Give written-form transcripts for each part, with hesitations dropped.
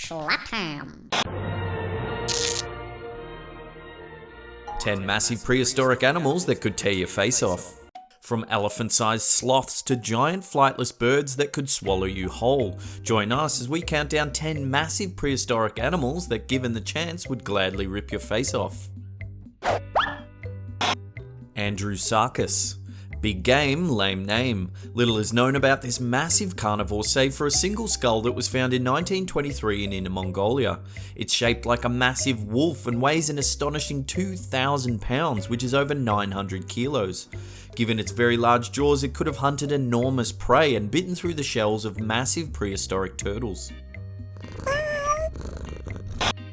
Schlapham. 10 massive prehistoric animals that could tear your face off. From elephant-sized sloths to giant flightless birds that could swallow you whole. Join us as we count down 10 massive prehistoric animals that, given the chance, would gladly rip your face off. Andrewsarchus. Big game, lame name. Little is known about this massive carnivore save for a single skull that was found in 1923 in Inner Mongolia. It's shaped like a massive wolf and weighs an astonishing 2,000 pounds, which is over 900 kilos. Given its very large jaws, it could have hunted enormous prey and bitten through the shells of massive prehistoric turtles.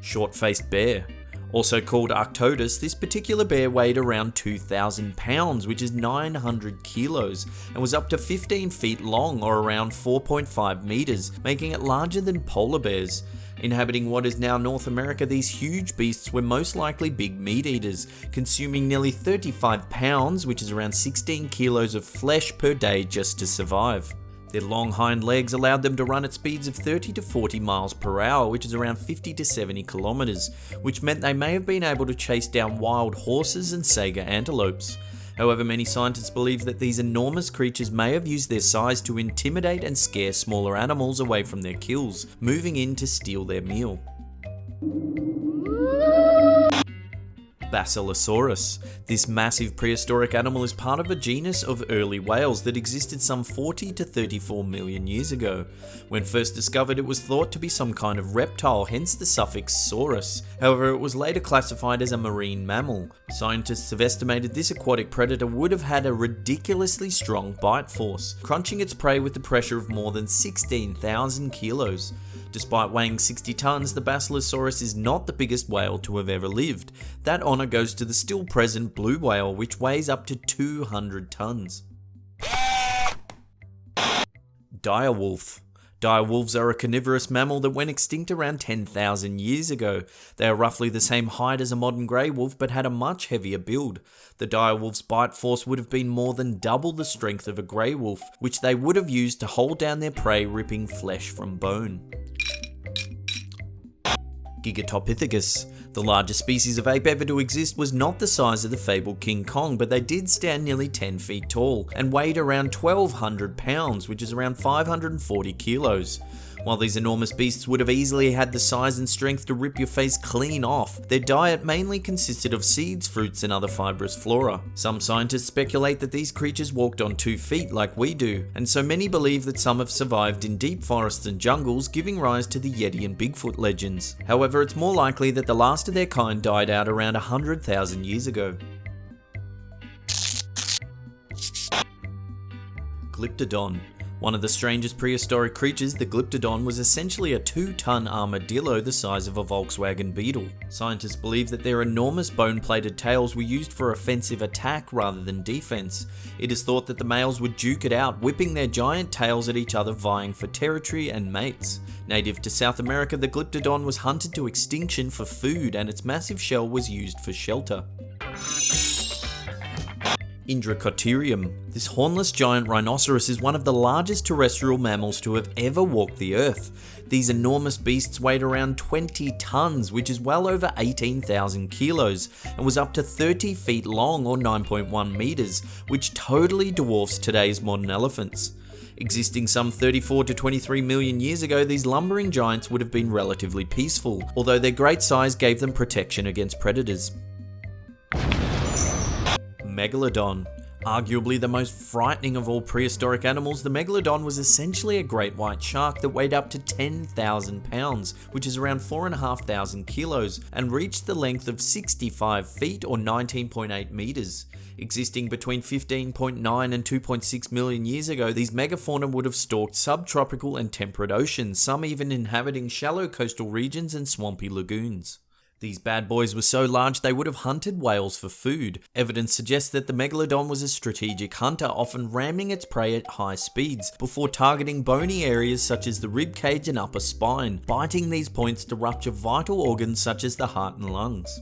Short-faced bear. Also called Arctodus, this particular bear weighed around 2,000 pounds, which is 900 kilos, and was up to 15 feet long, or around 4.5 meters, making it larger than polar bears. Inhabiting what is now North America, these huge beasts were most likely big meat eaters, consuming nearly 35 pounds, which is around 16 kilos of flesh per day just to survive. Their long hind legs allowed them to run at speeds of 30 to 40 miles per hour, which is around 50 to 70 kilometers, which meant they may have been able to chase down wild horses and sager antelopes. However, many scientists believe that these enormous creatures may have used their size to intimidate and scare smaller animals away from their kills, moving in to steal their meal. Basilosaurus. This massive prehistoric animal is part of a genus of early whales that existed some 40 to 34 million years ago. When first discovered, it was thought to be some kind of reptile, hence the suffix saurus. However, it was later classified as a marine mammal. Scientists have estimated this aquatic predator would have had a ridiculously strong bite force, crunching its prey with the pressure of more than 16,000 kilos. Despite weighing 60 tons, the Basilosaurus is not the biggest whale to have ever lived. That honour goes to the still present blue whale, which weighs up to 200 tons. Direwolf. Direwolves are a carnivorous mammal that went extinct around 10,000 years ago. They are roughly the same height as a modern grey wolf, but had a much heavier build. The direwolf's bite force would have been more than double the strength of a grey wolf, which they would have used to hold down their prey, ripping flesh from bone. Gigantopithecus. The largest species of ape ever to exist was not the size of the fabled King Kong, but they did stand nearly 10 feet tall and weighed around 1,200 pounds, which is around 540 kilos. While these enormous beasts would have easily had the size and strength to rip your face clean off, their diet mainly consisted of seeds, fruits, and other fibrous flora. Some scientists speculate that these creatures walked on 2 feet like we do, and so many believe that some have survived in deep forests and jungles, giving rise to the Yeti and Bigfoot legends. However, it's more likely that the last of their kind died out around 100,000 years ago. Glyptodon. One of the strangest prehistoric creatures, the Glyptodon was essentially a 2-ton armadillo the size of a Volkswagen Beetle. Scientists believe that their enormous bone-plated tails were used for offensive attack rather than defense. It is thought that the males would duke it out, whipping their giant tails at each other, vying for territory and mates. Native to South America, the Glyptodon was hunted to extinction for food, and its massive shell was used for shelter. Indracoterium. This hornless giant rhinoceros is one of the largest terrestrial mammals to have ever walked the earth. These enormous beasts weighed around 20 tons, which is well over 18,000 kilos, and was up to 30 feet long, or 9.1 meters, which totally dwarfs today's modern elephants. Existing some 34 to 23 million years ago, these lumbering giants would have been relatively peaceful, although their great size gave them protection against predators. Megalodon. Arguably the most frightening of all prehistoric animals, the Megalodon was essentially a great white shark that weighed up to 10,000 pounds, which is around 4,500 kilos, and reached the length of 65 feet or 19.8 meters. Existing between 15.9 and 2.6 million years ago, these megafauna would have stalked subtropical and temperate oceans, some even inhabiting shallow coastal regions and swampy lagoons. These bad boys were so large they would have hunted whales for food. Evidence suggests that the Megalodon was a strategic hunter, often ramming its prey at high speeds, before targeting bony areas such as the rib cage and upper spine, biting these points to rupture vital organs such as the heart and lungs.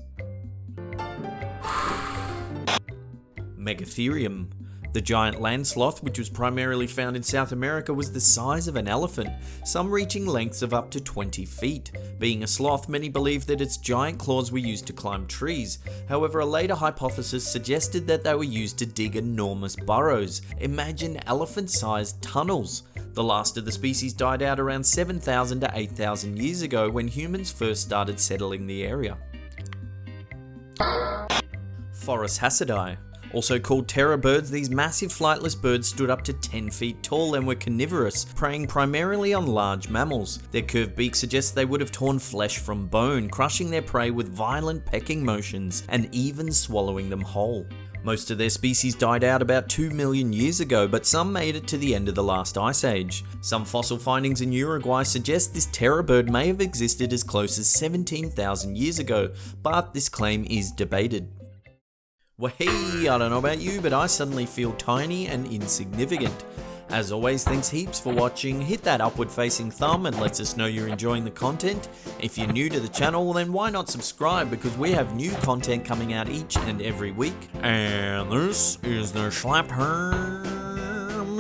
Megatherium. The giant land sloth, which was primarily found in South America, was the size of an elephant, some reaching lengths of up to 20 feet. Being a sloth, many believed that its giant claws were used to climb trees. However, a later hypothesis suggested that they were used to dig enormous burrows. Imagine elephant-sized tunnels. The last of the species died out around 7,000 to 8,000 years ago when humans first started settling the area. Forest Hassidae. Also called terror birds, these massive flightless birds stood up to 10 feet tall and were carnivorous, preying primarily on large mammals. Their curved beak suggests they would have torn flesh from bone, crushing their prey with violent pecking motions and even swallowing them whole. Most of their species died out about 2 million years ago, but some made it to the end of the last ice age. Some fossil findings in Uruguay suggest this terror bird may have existed as close as 17,000 years ago, but this claim is debated. Well, hey, I don't know about you, but I suddenly feel tiny and insignificant. As always, thanks heaps for watching. Hit that upward facing thumb and lets us know you're enjoying the content. If you're new to the channel, then why not subscribe, because we have new content coming out each and every week. And this is the Schlappherm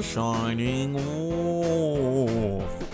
signing off.